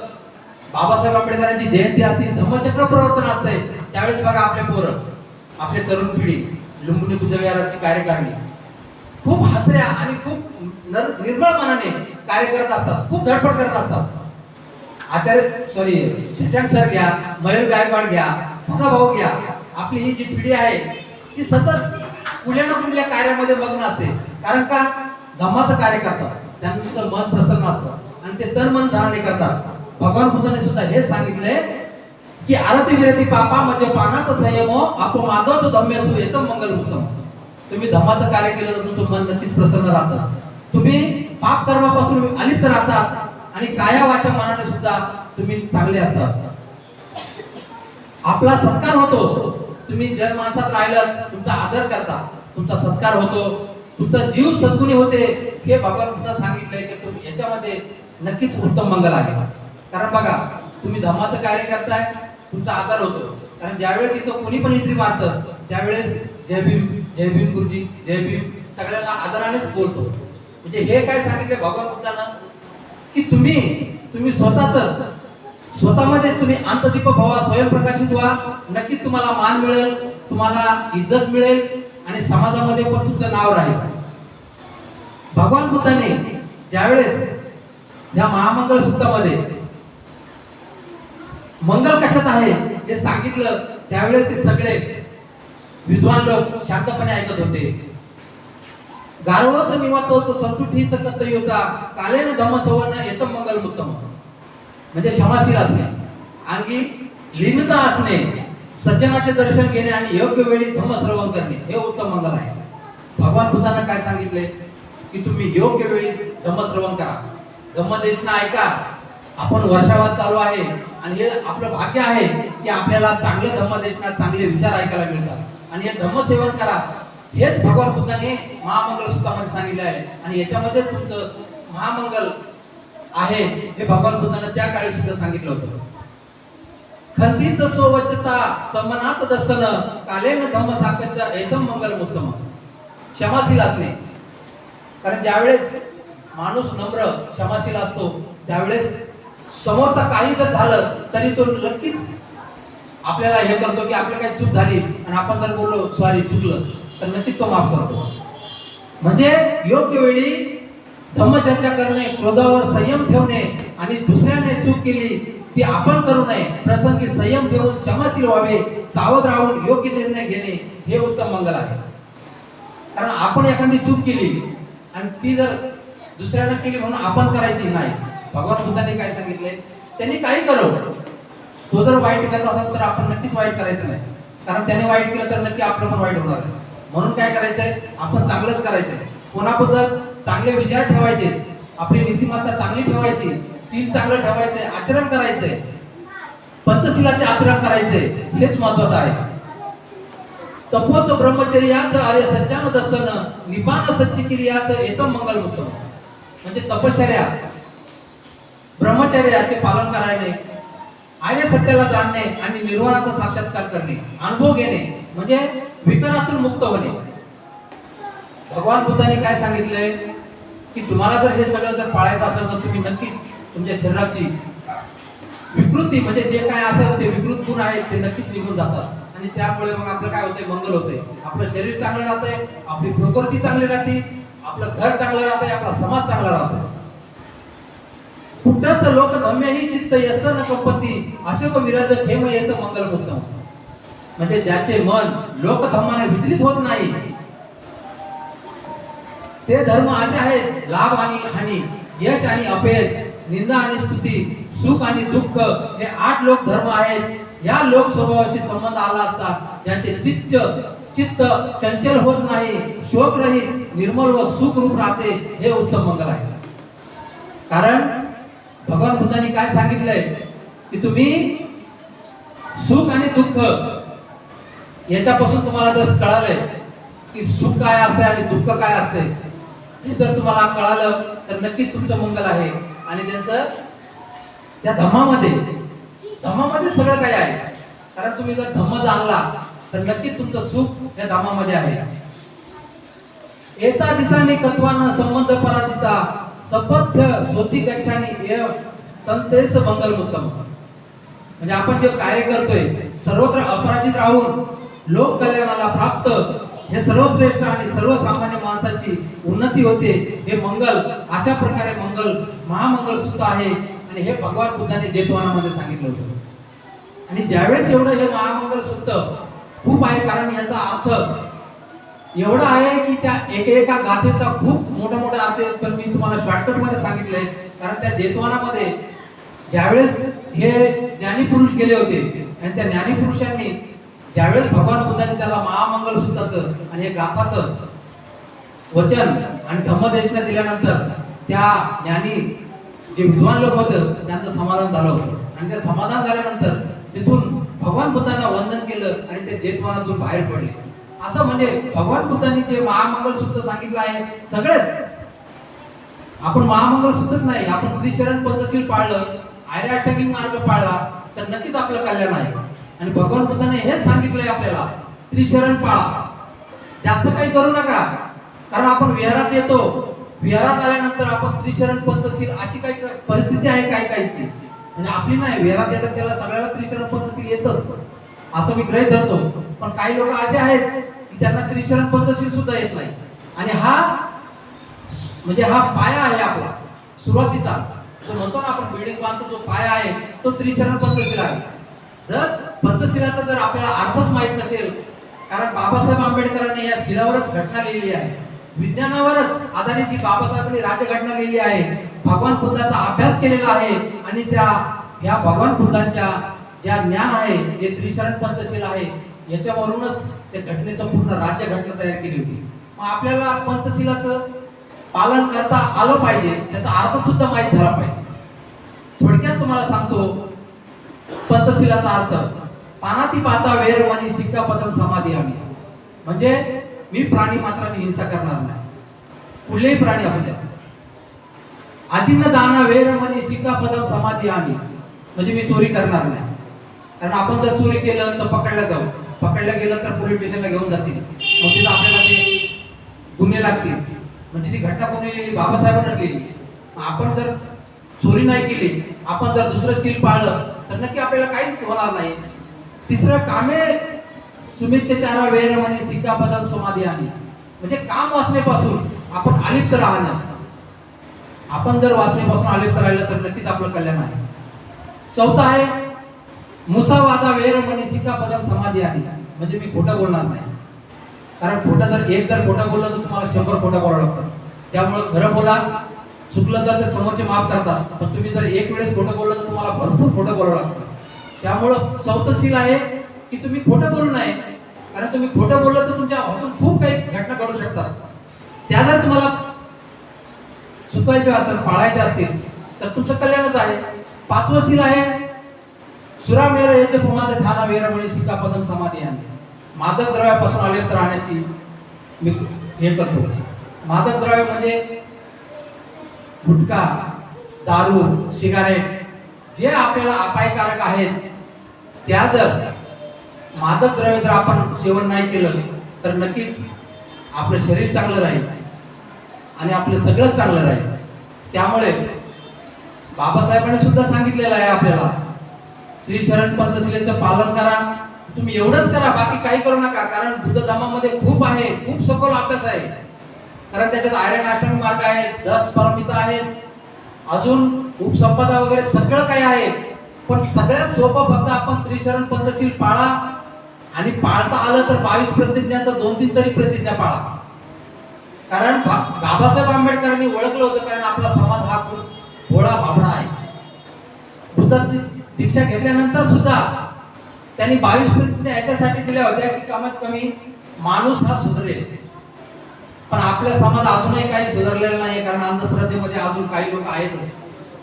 बाबासाहेब आंबेडकरांची जयंती असते, धम्मचक्र प्रवर्तन असते, त्यावेळेस बघा आपले पोरं, आपले तरुण पिढी, लुंबिनी बुद्ध विहाराची कार्यकारिणी खूप हसऱ्या आणि खूप निर्मळ मनाने कार्य करत असतात, खूप धडपड करत असतात. शशांक सर घ्या, मयूर गायकवाड घ्या, सदाभाऊ घ्या, आपली ही जी पिढी आहे ती सतत कुठल्या ना कुठल्या कार्यामध्ये मग्न असते. कारण का, धम्माचं कार्य करतात, त्यांचं मन प्रसन्न असतं आणि ते तन मन धनाने करतात. भगवान बुद्धाने सुद्धा हे सांगितले की आरती विरती पापा मद्यपानाचं संयम अपमादोत धम्मेसु एकदम मंगल उत्तम. तुम्ही धम्माचं कार्य केलं तर तुमचं मन नक्कीच प्रसन्न राहतं. तुम्ही पाप कर्मापासून अलिप्त राहतात आणि काया वाचा मनाने सुद्धा तुम्ही चांगले असतात. आपला सत्कार होतो, तुम्ही जन माणसात राहिलं, तुमचा आदर करता, तुमचा सत्कार होतो, तुमचा जीव सद्गुणी होते. हे भगवान बुद्ध सांगितलंय की तुम्ही याच्यामध्ये नक्कीच उत्तम मंगल आहे. कारण बघा, तुम्ही धम्माचं कार्य करताय, तुमचा आदर होतो. कारण ज्यावेळेस इथं कोणी पण एंट्री मारतं त्यावेळेस जय भीम, जय भीम गुरुजी, जय भीम सगळ्यांना आदरानेच बोलतो. म्हणजे हे काय सांगितले भगवान बुद्धांना की तुम्ही स्वतःच स्वतःमध्ये तुम्ही अंतदीप व्हा, स्वयंप्रकाशित व्हा, नक्कीच तुम्हाला मान मिळेल, तुम्हाला इज्जत मिळेल आणि समाजामध्ये पण तुमचं नाव राहील. भगवान बुद्धाने ज्यावेळेस या महामंगल सूत्रामध्ये मंगल कशात आहे हे सांगितलं, त्यावेळेस ते सगळे विद्वान लोक शांतपणे ऐकत होते. गारवच निवातोच संतुठीच कत्तयोता कालेन धम्मसवर्ण येतम मंगल उत्तम. म्हणजे क्षमाशील असणे, अंगी लीनता असणे, सज्जनाचे दर्शन घेणे आणि योग्य वेळी धम्म श्रवण करणे हे उत्तम मंगल आहे. भगवान बुद्धांना काय सांगितले की तुम्ही योग्य वेळी धम्म श्रवण करा, धम्मदेशना ऐका. आपण वर्षावार चालू आहे आणि हे आपलं भाग्य आहे की आपल्याला चांगले धम्मदेशना, चांगले विचार ऐकायला मिळतात आणि हे धम्मसेवन करा. हेच भगवान बुद्धाने महामंगल सूत्रामध्ये सांगितले आहे आणि याच्यामध्ये तुमचं महामंगल आहे हे भगवान बुद्धाने त्या काळी सुद्धा सांगितलं होतं. खंडित सोवचता समनाच दर्शन कालेन धम्म साकच्या एकदम मंगल उत्तम. क्षमाशील असणे, कारण ज्यावेळेस माणूस नम्र क्षमाशील असतो त्यावेळेस समोरचा काही जर झालं तरी तो नक्कीच आपल्याला हे करतो की आपल्याला काही चूक झाली आणि आपण जर बोललो सॉरी चुकलं तर नक्कीच तो माफ करतो. म्हणजे योग्य वेळी धम्मचर्चा करणे, क्रोधावर संयम ठेवणे आणि दुसऱ्याने चूक केली ती आपण करू नये, प्रसंगी संयम ठेवून क्षमाशील व्हावे, सावध राहून योग्य निर्णय घेणे हे उत्तम मंगल आहे. कारण आपण एखादी चूक केली आणि ती जर दुसऱ्याने केली म्हणून आपण करायची नाही. भगवान बुद्धांनी काय सांगितले, त्यांनी काही करो, तो जर वाईट करत असेल तर आपण नक्कीच वाईट करायचं नाही, कारण त्याने वाईट केलं तर नक्की आपलं पण वाईट होणार आहे. म्हणून काय करायचंय, आपण चांगलंच करायचंय, कोणाबद्दल चांगले विचार ठेवायचे, आपली नीतिमत्ता चांगली ठेवायची, शील चांगलं ठेवायचंय, आचरण करायचंय, पंचशीलाचे आचरण करायचंय, हेच महत्वाचं आहे. तपोच ब्रह्मचर्याचं आर्य सज्जान दर्शन निपान सच्ची क्रियाचं एकदम मंगल उत्तम. म्हणजे तपश्चर्या, ब्रह्मचर्याचे पालन करायने, आर्य सत्याला जाणणे आणि निर्वाणाचा साक्षात्कार करणे, अनुभव घेणे, म्हणजे विकारातून मुक्त होणे. भगवान बुद्धांनी काय सांगितलंय की तुम्हाला जर हे सगळं जर पाळायचं असेल तर तुम्ही नक्कीच तुमच्या शरीराची विकृती म्हणजे जे काय असेल ते विकृत गुण आहेत ते नक्कीच निघून जातात आणि त्यामुळे मग आपलं काय होतंय, मंगल होतंय. आपलं शरीर चांगलं राहतंय, आपली प्रकृती चांगली राहते, आपलं घर चांगलं राहतंय, आपला समाज चांगला राहतो. कुठंच लोक धम्यही चित्त यसन कंपती अशोक विराज खेम येत मंगल उत्तम. म्हणजे ज्याचे मन लोकधर्माने विचलित होत नाही ते धर्म असे आहेत, लाभ आणि हानी, यश आणि अपयश, निंदा आणि स्तुती, सुख आणि दुःख हे 8 लोक धर्म आहेत. या लोक स्वभावाशी संबंध आला असता ज्याचे चित्त चंचल होत नाही, शोक रहित, निर्मल व सुख रूप राहते हे उत्तम मंगल आहे. कारण भगवान बुद्धांनी काय सांगितलंय की तुम्ही सुख आणि दुःख याच्यापासून तुम्हाला जर कळालंय की सुख काय असते आणि दुःख काय असते, हे जर तुम्हाला कळालं तर नक्कीच तुमचं मंगल आहे. आणि त्यांचं त्या धम्मामध्ये सगळं काही आहे. कारण तुम्ही जर धम्म जाणला तर नक्कीच तुमचं सुख या धम्मामध्ये आहे. एता दिसाने तत्वानं संबंध पराजिता सपथ्य स्वती गच्छानी तंतेस मंगल उत्तम. म्हणजे आपण जे कार्य करतोय सर्वत्र अपराजित राहून लोक कल्याणाला प्राप्त हे सर्वश्रेष्ठ आणि सर्वसामान्य माणसाची उन्नती होते हे मंगल. अशा प्रकारे मंगल महामंगल सूत्र आहे आणि हे भगवान बुद्धांनी जेतवानामध्ये सांगितलं होतं. आणि ज्यावेळेस एवढं हे महामंगल सूत्र खूप आहे, कारण याचा अर्थ एवढा आहे की त्या एका गाथेचा खूप मोठा अर्थ आहे. पण मी तुम्हाला शॉर्टकट मध्ये सांगितलंय, कारण त्या जेतवानामध्ये ज्यावेळेस हे ज्ञानी पुरुष गेले होते आणि त्या ज्ञानी पुरुषांनी ज्यावेळेस भगवान बुद्धांनी त्याला महामंगल सूत्राचं आणि हे गाथाचं वचन आणि धम्मदेशना दिल्यानंतर त्या ज्ञानी जे विद्वान लोक होतं त्यांचं समाधान झालं होतं. आणि ते समाधान झाल्यानंतर तिथून भगवान बुद्धांना वंदन केलं आणि ते जेतवानातून बाहेर पडले. असं म्हणजे भगवान बुद्धांनी जे महामंगल सूत्र सांगितलं आहे सगळेच आपण महामंगल सूत्रच नाही, आपण त्रिशरण पंचशील पाळलं, आर्याष्टांगिक मार्ग पाळला तर नक्कीच आपलं कल्याण आहे. आणि भगवान बुद्धाने हेच सांगितलंय आपल्याला, त्रिशरण पाळा, जास्त काही करू नका. कारण आपण विहारात येतो, विहारात आल्यानंतर आपण त्रिशरण पंचशील अशी काही परिस्थिती आहे काही काहीची, म्हणजे आपली नाही, विहारात येतात त्याला सगळ्याला त्रिशरण पंचशील येतच असं मी गृहीत धरतो. पण काही लोक असे आहेत की त्यांना त्रिशरण पंचशील सुद्धा येत नाही. आणि हा म्हणजे हा पाया आहे आपला सुरुवातीचा, जो म्हणतो ना आपण बिल्डिंग बांधतो, जो पाया आहे तो त्रिशरण पंचशील आहे. जर पंचशिलाचा जर आपल्याला अर्थच माहित नसेल, कारण बाबासाहेब आंबेडकरांनी या शिलावरच घटना लिहिली आहे, विज्ञानावरच आधारित ही बाबासाहेबांनी राज्यघटना लिहिली आहे, भगवान बुद्धाचा अभ्यास केलेला आहे आणि ह्या भगवान बुद्धांच्या ज्या ज्ञान आहे, जे त्रिशरण पंचशील आहे, याच्यावरूनच त्या घटनेचं पूर्ण राज्यघटना तयार केली होती. मग आपल्याला पंचशिलाचं पालन करता आलं पाहिजे, त्याचा अर्थ सुद्धा माहीत झाला पाहिजे. थोडक्यात तुम्हाला सांगतो पंचशिलाचा अर्थ: पानाती पाता वेरमणी सिक्कापदम समाधी आम्ही. म्हणजे मी प्राणी मात्राची हिंसा करणार नाही, कुठलेही प्राणी असू द्या. आदिन दाना वेरमणी सिक्कापदम समाधी आम्ही, म्हणजे मी चोरी करणार नाही. कारण आपण जर चोरी केलं तर पकडल्या जाऊ, पकडल्या गेलं तर पोलीस स्टेशनला घेऊन जातील, मग तिथं आपल्याला ते गुन्हे लागतील. म्हणजे ती घटना कोणी लिहिली? बाबासाहेबांनी लिहिली. आपण जर चोरी नाही केली, आपण जर दुसरं सील पाळलं तर नक्की आपल्याला काहीच होणार नाही. तिसरं कामे सुमिच्चारा वेरमणी सिक्कापदम समाधी आम्ही, म्हणजे काम वासनेपासून आपण अलिप्त राहणं. आपण जर वासनेपासून अलिप्त राहिलं तर नक्कीच आपलं कल्याण आहे. चौथा आहे मुसावादा वेरमणी सिक्कापदम समाधी आम्ही, म्हणजे मी खोटं बोलणार नाही. कारण खोटं जर खोटं बोललं तर तुम्हाला 100 खोटं बोलावं लागतं. त्यामुळे खरं बोला. चुकलं तर ते समोरचे माफ करतात, पण तुम्ही जर एक वेळेस खोटं बोललं तर तुम्हाला भरपूर खोटं बोलावं लागतं. त्यामुळं चौथं सील आहे की तुम्ही खोटं बोलू नये. कारण तुम्ही खोटं बोललं तर तुमच्या हातून खूप काही घटना घडू शकतात. त्या जर तुम्हाला चुकायचे असेल, पाळायचे असतील तर तुमचं कल्याणच आहे. पाचवं सील आहे सुरामेर याचे पुमाद ठाणा वेरमणी सिक्कापदम समाधी आम्ही, मादक द्रव्यापासून अलिप्त राहण्याची मी हे करतो. मादक द्रव्य म्हणजे गुटखा, दारू, सिगारेट, जे आपल्याला अपायकारक आहेत, त्या जर मादक द्रव्य जर आपण सेवन नाही केलं तर नक्कीच आपलं शरीर चांगलं राहील आणि आपलं सगळं चांगलं राहील. त्यामुळे बाबासाहेबांनी सुद्धा सांगितलेलं आहे आपल्याला, त्रिशरण पंचशिलेचं पालन करा. तुम्ही एवढंच करा, बाकी काही करू नका. कारण बुद्ध धर्मामध्ये खूप आहे, खूप सखोल अभ्यास आहे. कारण त्याच्यात आर्यन अष्टांग मार्ग आहे, 10 परमिता आहेत, अजून उपसंपदा वगैरे सगळं काही आहे. पण सगळ्यात सोपं फक्त आपण त्रिशरण पंचशील पाळा, आणि पाळता आलं तर 22 प्रतिज्ञांचा 2-3 तरी प्रतिज्ञा पाळा. कारण बाबासाहेब आंबेडकरांनी ओळखलं होतं, कारण आपला समाज हा खूप भोळा भाबडा आहे. बुद्धाची दीक्षा घेतल्यानंतर सुद्धा त्यांनी 22 प्रतिज्ञा याच्यासाठी दिल्या होत्या की कमीत कमी माणूस हा सुधरेल. पण आपल्या समाज अजूनही काही सुधारलेला नाही, कारण अंधश्रद्धेमध्ये अजून काही लोक आहेतच.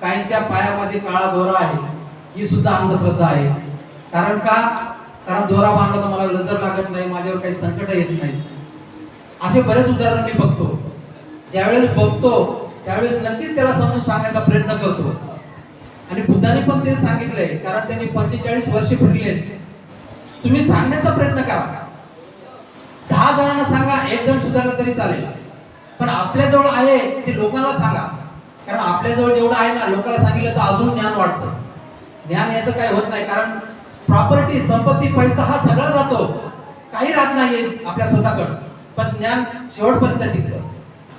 काहींच्या पायामध्ये काळा दोरा आहे, ही सुद्धा अंधश्रद्धा आहे. कारण दोरा बांधला तर मला नजर लागत नाही, माझ्यावर काही संकट येत नाही. असे बरेच उदाहरण मी बघतो. ज्यावेळेस बघतो त्यावेळेस नक्कीच त्याला समजून सांगायचा प्रयत्न करतो. आणि बुद्धाने पण ते सांगितलंय, कारण त्यांनी 45 वर्षे फिरले. तुम्ही सांगण्याचा प्रयत्न करा, 10 जणांना सांगा, 1 जण सुधारला तरी चालेल. पण आपल्याजवळ आहे ते लोकांना सांगा. कारण आपल्याजवळ जेवढं आहे ना, लोकांना सांगितलं तर अजून ज्ञान वाढतं. ज्ञान याचं काही होत नाही, कारण प्रॉपर्टी, संपत्ती, पैसा हा सगळा जातो, काही राहत नाहीये आपल्या स्वतःकडे, पण ज्ञान शेवटपर्यंत टिकतं.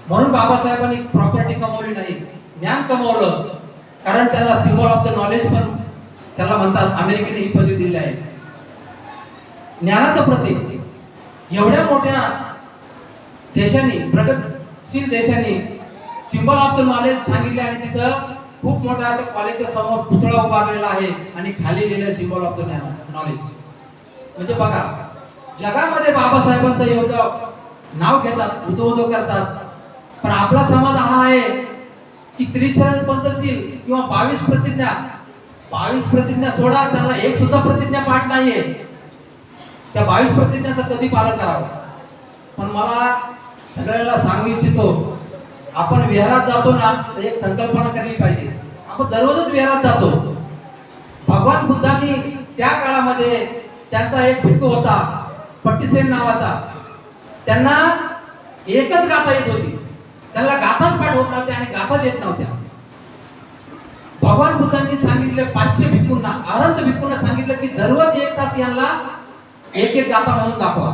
म्हणून बाबासाहेबांनी प्रॉपर्टी कमवली नाही, ज्ञान कमवलं. कारण त्याला सिम्बॉल ऑफ द नॉलेज पण त्याला म्हणतात. अमेरिकेने ही पदवी दिली आहे, ज्ञानाचं प्रतीक. एवढ्या मोठ्या देशांनी, प्रगतशील देशांनी सिम्बॉल ऑफ द नॉलेज सांगितले, आणि तिथं खूप मोठा त्या कॉलेजच्या समोर पुतळा उभारलेला आहे आणि खाली लिहिलं सिम्बॉल ऑफ द नॉलेज. म्हणजे बघा, जगामध्ये बाबासाहेबांचं एवढं नाव घेतात, उदो करतात. पण आपला समाज हा आहे की त्रिशरण पंचशील किंवा 22 प्रतिज्ञा सोडा, त्यांना एक सुद्धा प्रतिज्ञा पाठ नाहीये. त्या 22 प्रतिज्ञाचं कधी पालन करावं. पण मला सगळ्यांना सांगू इच्छितो, आपण विहारात जातो ना, तर एक संकल्पना केली पाहिजे. आपण दररोजच विहारात जातो. भगवान बुद्धांनी त्या काळामध्ये त्यांचा एक भिक्खू होता, पट्टीसेन नावाचा. त्यांना एकच गाथा येत होती, त्यांना गाथाच पाठ होत नव्हत्या आणि गाथाच येत नव्हत्या. भगवान बुद्धांनी सांगितले 500 भिक्खूंना, अनंत भिक्खूंना सांगितलं की दररोज 1 तास यांना एक एक गाथा म्हणून दाखवा.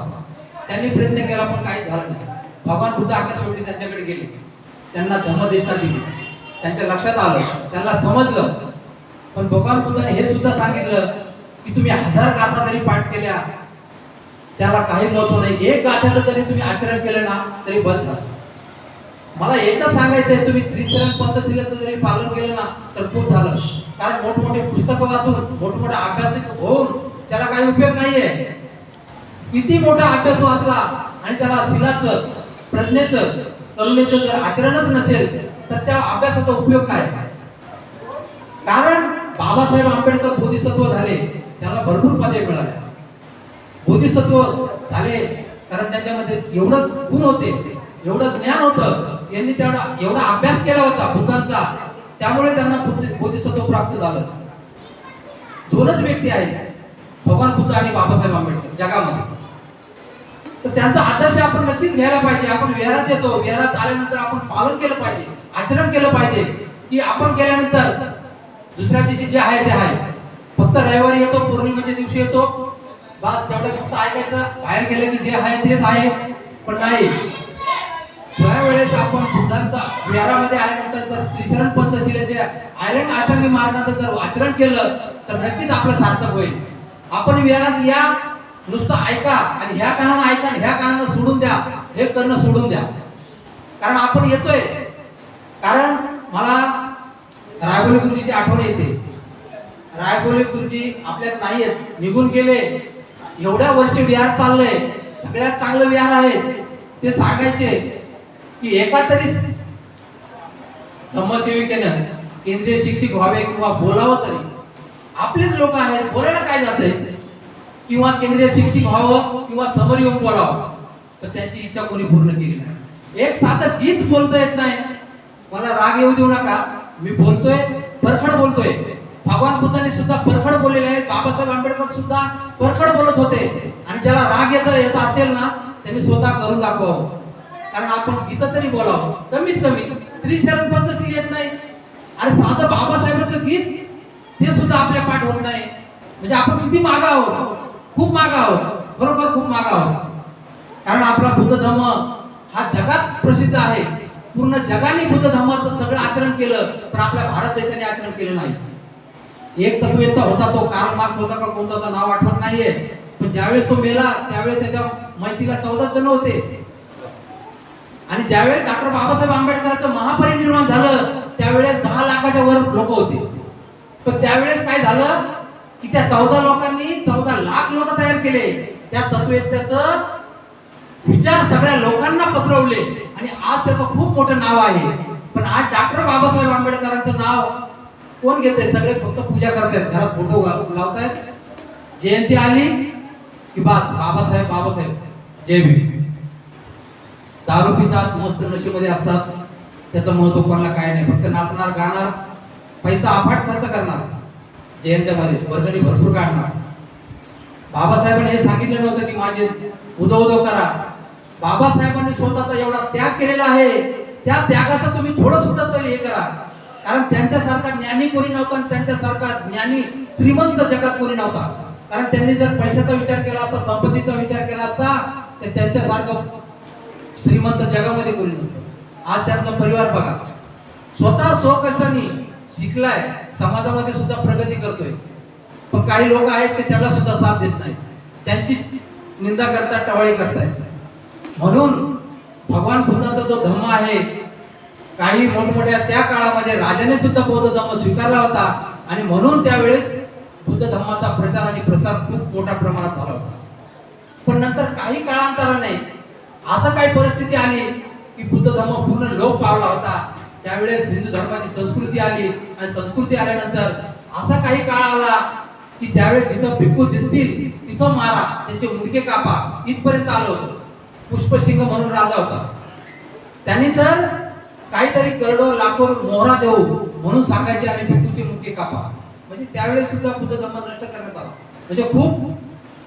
त्यांनी प्रयत्न केला पण काही झालं नाही. भगवान बुद्ध अखेर शेवटी त्यांच्याकडे गेले, त्यांना धम्मदेशना दिली, त्यांच्या लक्षात आलं, त्यांना समजलं. पण भगवान बुद्धाने हे सुद्धा सांगितलं की तुम्ही 1000 गाथा जरी पाठ केल्या त्याला काही महत्व नाही, एक गाथ्याचं जरी तुम्ही आचरण केलं ना तरी बस झालं. मला एकच सांगायचंय, तुम्ही त्रिचरण पंचशीलाचं जरी पालन केलं ना तर खूप झालं. कारण मोठमोठे पुस्तकं वाचून मोठमोठे अभ्यास होऊन त्याला काही उपयोग नाहीये. किती मोठा अभ्यास वाचला आणि त्याला शिलाचं, प्रज्ञेचं, करुणेचं जर आचरणच नसेल तर त्या अभ्यासाचा उपयोग काय? कारण बाबासाहेब आंबेडकर बोधिसत्व झाले, त्याला भरपूर पदे मिळाले. बोधिसत्व झाले कारण त्यांच्यामध्ये एवढं गुण होते, एवढं ज्ञान होतं, यांनी एवढा अभ्यास केला होता बुद्धांचा, त्यामुळे त्यांना बोधिसत्व प्राप्त झालं. दोनच व्यक्ती आहेत, भगवान बुद्ध आणि बाबासाहेब आंबेडकर जगामध्ये. तर त्यांचा आदर्श आपण नक्कीच घ्यायला पाहिजे. आपण विहारात येतो, विहारात आल्यानंतर आपण पालन केलं पाहिजे, आचरण केलं पाहिजे. की आपण गेल्यानंतर दुसऱ्या दिवशी जे आहे ते आहे, फक्त रविवारी येतो, पौर्णिमेच्या दिवशी येतो, बस तेवढं फक्त ऐकायचं, बाहेर गेलं की जे आहे तेच आहे. पण नाही, ज्या वेळेस आपण बुद्धांचा विहारामध्ये आल्यानंतर जर त्रिशरण पंचशिलेचे आयरन अष्टांगी मार्गाचं जर आचरण केलं तर नक्कीच आपलं सार्थक होईल. आपण विहारात या, नुसतं ऐका आणि ह्या कानानं ऐका आणि ह्या कानानं सोडून द्या, हे करणं सोडून द्या. कारण आपण येतोय, कारण मला रायबोली गुरुजीची आठवण येते. रायबोली गुरुजी आपल्यात नाही आहेत, निघून गेले. एवढ्या वर्ष विहार चाललंय, सगळ्यात चांगलं विहार आहे. ते सांगायचे की एका तरी धम्मसेविकेनं केंद्रीय शिक्षक व्हावे किंवा बोलावं तरी. आपलेच लोक आहेत, बोलायला काय जातंय, किंवा केंद्रीय शिक्षक व्हावं किंवा समोर येऊन बोलावं, तर त्यांची इच्छा कोणी पूर्ण केली नाही. एक साधं गीत बोलता येत नाही. मला राग येऊ देऊ नका, मी बोलतोय परखड बोलतोय. भगवान बुद्धांनी सुद्धा परखड बोललेले आहेत, बाबासाहेब आंबेडकर सुद्धा परखड बोलत होते. आणि ज्याला राग येत असेल ना त्यांनी स्वतः करून दाखवावं. कारण आपण गीत तरी बोलावं, कमीत कमी त्रिशरण पंचशील येत नाही आणि साधं बाबासाहेबांचं गीत ते सुद्धा आपल्या पाठ होत नाही. म्हणजे आपण किती मागा आहोत, खूप मागा आहोत, बरोबर खूप मागा आहोत. कारण आपला बुद्ध धम्म हा जगात प्रसिद्ध आहे. पूर्ण जगाने बुद्ध धम्माचं सगळं आचरण केलं, पण आपल्या भारत देशाने आचरण केलं नाही. एक तत्ववेत्ता होता, तो कार्ल मार्क्स होता का कोणता, होता नाव आठवत नाहीये. पण ज्यावेळेस तो मेला त्यावेळेस त्याच्या मैत्रीला 14 जण होते. आणि ज्यावेळेस डॉक्टर बाबासाहेब आंबेडकरांचं महापरिनिर्वाण झालं त्यावेळेस 10 लाखाच्या वर लोक होते. पण त्यावेळेस काय झालं की त्या 14 लोकांनी 14 लाख लोक तयार केले. त्या तत्ववेत्त्याचं विचार सगळ्या लोकांना पसरवले आणि आज त्याचं खूप मोठं नाव आहे. पण आज डॉक्टर बाबासाहेब आंबेडकरांचं नाव कोण घेतंय? सगळे फक्त पूजा करतायत, घरात फोटो लावतायत, जयंती आली की बस बाबासाहेब बाबासाहेब जय भीम. दारू पितात, मस्त नशेमध्ये असतात, त्याचं महत्व कोणाला काय नाही. फक्त नाचणार, गाणार, पैसा अफाट खर्च करणार, जयंतीमध्ये वर्गणी भरपूर काढणार. बाबासाहेबांनी हे सांगितलं नव्हतं की माझे उदो उदो करा. बाबासाहेबांनी स्वतःचा एवढा त्याग केलेला आहे, त्या त्यागाचा तुम्ही थोडं सुद्धा तरी हे करा. कारण त्यांच्यासारखा ज्ञानी कोणी नव्हता आणि त्यांच्यासारखा ज्ञानी श्रीमंत जगात कोणी नव्हता. कारण त्यांनी जर पैशाचा विचार केला असता, संपत्तीचा विचार केला असता, तर त्यांच्यासारखं श्रीमंत जगामध्ये कोणी नसतं. आज त्यांचा परिवार बघा, स्वतः स्वकष्टाने शिकलाय, समाजामध्ये सुद्धा प्रगती करतोय. पण काही लोक आहेत की त्याला सुद्धा साथ देत नाही, त्यांची निंदा करतात, टवाळी करतायत. म्हणून भगवान बुद्धांचा जो धम्म आहे, काही मोठमोठ्या त्या काळामध्ये राजाने सुद्धा बौद्ध धम्म स्वीकारला होता आणि म्हणून त्यावेळेस बुद्ध धम्माचा प्रचार आणि प्रसार खूप मोठ्या प्रमाणात झाला होता. पण नंतर काही काळांतराने असं काही परिस्थिती आली की बुद्ध धम्म पूर्ण लोप पावला होता. त्यावेळेस हिंदू धर्माची संस्कृती आली आणि संस्कृती आल्यानंतर असा काही काळ आला की त्यावेळेस जिथं भिक्खू दिसतील तिथं मारा, त्यांचे मुंडके कापा, इथपर्यंत आलं होतं. पुष्पसिंह म्हणून राजा होता, त्यांनी तर काहीतरी करोडो लाखो मोहरा देऊ म्हणून सांगायचे आणि भिक्खूचे मुंडके कापा. म्हणजे त्यावेळेस सुद्धा बुद्ध धम्म नष्ट करण्यात आला. म्हणजे खूप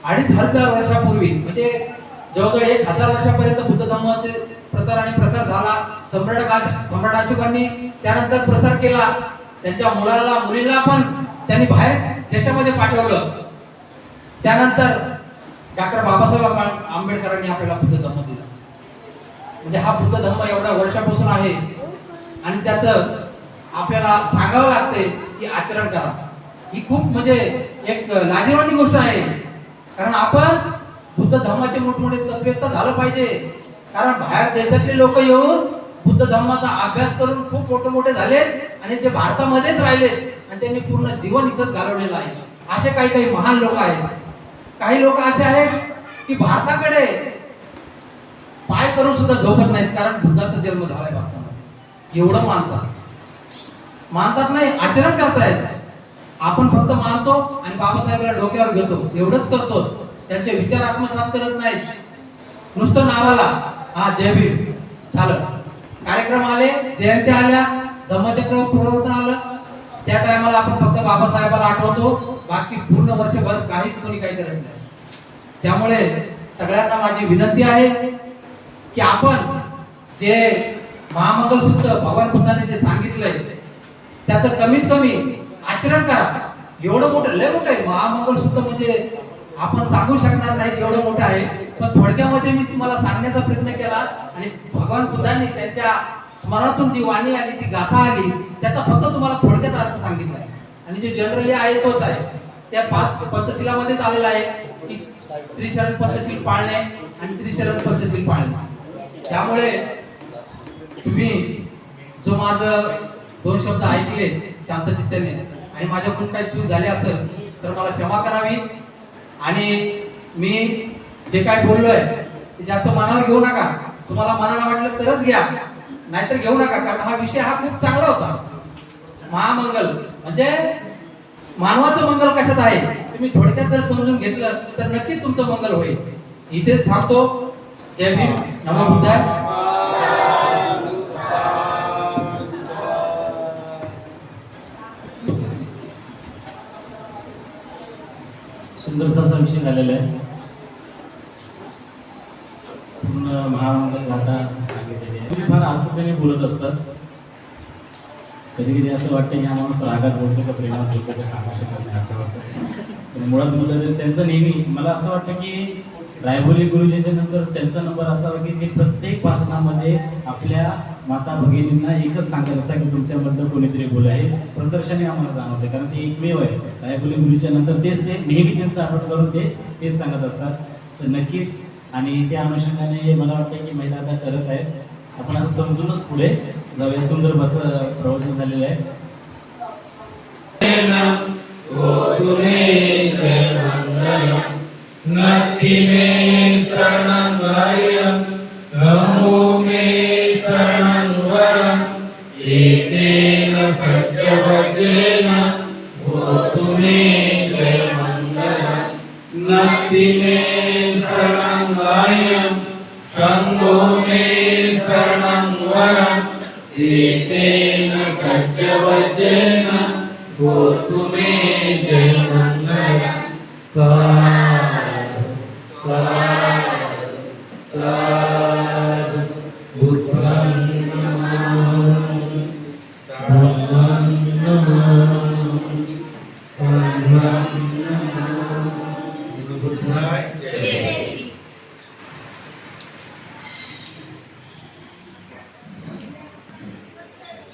2,500 वर्षापूर्वी, म्हणजे जवळजवळ 1,000 वर्षापर्यंत बुद्ध धम्माचे प्रचार आणि प्रसार झाला. सम्राट अशोकांनी त्यानंतर प्रसार केला त्यांच्या मुलाला मुलीला पण त्यांनी बाहेर देशामध्ये पाठवलं. त्यानंतर डॉक्टर बाबासाहेब आंबेडकरांनी आपल्याला बुद्ध धम्म दिला. म्हणजे हा बुद्ध धम्म एवढ्या वर्षापासून आहे आणि त्याचं आपल्याला सांगावं लागते की आचरण करा. ही खूप म्हणजे एक लाजिरवाणी गोष्ट आहे. कारण आपण बुद्ध धर्माचे मोठमोठे तत्ववेत्ता झालं पाहिजे. कारण बाहेर देशातले लोक येऊन बुद्ध धर्माचा अभ्यास करून खूप मोठे मोठे झाले आणि ते भारतामध्येच राहिले आणि त्यांनी पूर्ण जीवन इथंच घालवलेलं आहे. असे काही काही महान लोक आहेत. काही लोक असे आहेत की भारताकडे पाय करून सुद्धा झोपत नाहीत कारण बुद्धाचा जन्म झालाय भारतामध्ये एवढं मानतात नाही, आचरण करतायत. आपण फक्त मानतो आणि बाबासाहेबांना डोक्यावर घेतो, एवढंच करतो. त्यांचे विचार आत्मसात करत नाहीत. नुसतं नावाला हा जय भीम झालं. कार्यक्रम आले, जयंत्या आल्या, धम्मचक्र प्रवर्तन आलं, त्या टायमाला आपण फक्त बाबासाहेबाला आठवतो, बाकी पूर्ण वर्षभर काहीच कोणी काही करत नाही. त्यामुळे सगळ्यांना माझी विनंती आहे की आपण जे महामंगलसूत्र भगवान बुद्धाने जे सांगितलंय त्याचं कमीत कमी आचरण करा. एवढं मोठं लय मोठं आहे महामंगलसूत्र, म्हणजे आपण सांगू शकणार नाही एवढं मोठं आहे. पण थोडक्यामध्ये मी तुम्हाला सांगण्याचा प्रयत्न केला आणि भगवान बुद्धांनी त्यांच्या स्मरणातून जी वाणी आली, ती गाथा आली, त्याचा फक्त तुम्हाला थोडक्यात अर्थ सांगितलाय. आणि जे जनरली आहे तोच आहे. त्या 5 पंचशिलामध्येच आलेला आहे की त्रिशरण पंचशील पाळणे आणि त्रिशरण पंचशील पाळणे. त्यामुळे तुम्ही जो माझं 2 शब्द ऐकले शांतचित्ताने आणि माझ्याकडून काही चूक झाली असेल तर मला क्षमा करावी. आणि मी जे काय बोललोय ते जास्त मनावर घेऊ नका. तुम्हाला मनाला वाटलं तरच घ्या, नाहीतर घेऊ नका. कारण हा विषय हा खूप चांगला होता. महामंगल म्हणजे मानवाचं मंगल कशात आहे, तुम्ही थोडक्यात जर समजून घेतलं तर नक्कीच तुमचं मंगल होईल. इथेच थांबतो. जय भीम, नमो बुद्धाय. सुंदरसा असा विषय झालेला आहे. पूर्ण महामंगल गाथा सांगितलेली आहे. तुम्ही फार आत्मतेने बोलत असतात. कधी कधी असं वाटतं की हा माणूस रागात बोलतो का प्रेमात बोलतो का सांगू शकत नाही असं वाटतं. पण मुळात मुलं त्यांचं नेहमी मला असं वाटतं की रायबोली गुरुजींच्या नंतर त्यांचा नंबर असावा की ते प्रत्येक भाषणामध्ये आपल्या माता भगिनींना एकच सांगत असा की तुमच्याबद्दल कोणीतरी बोल आहे. प्रदर्शने आम्हाला जाणवते कारण ते एकमेव आहे. रायबोली गुरुच्या नंतर तेच ते नेहमी त्यांचं आठवण करून तेच सांगत असतात. तर नक्कीच आणि त्या अनुषंगाने मला वाटतं की महिला आता करत आहेत. आपण असं समजूनच पुढे जाऊया. सुंदर बस प्रवचन झालेलं आहे. नत्थि मे शरणं वरं नमो मे शरणं वरं एतेन सत्यवचनेन भूतु मे जयमङ्गलं. नत्थि मे शरणं वरं संघो मे शरणं वरं एतेन सत्यवचनेन भूतु मे जयमङ्गलं.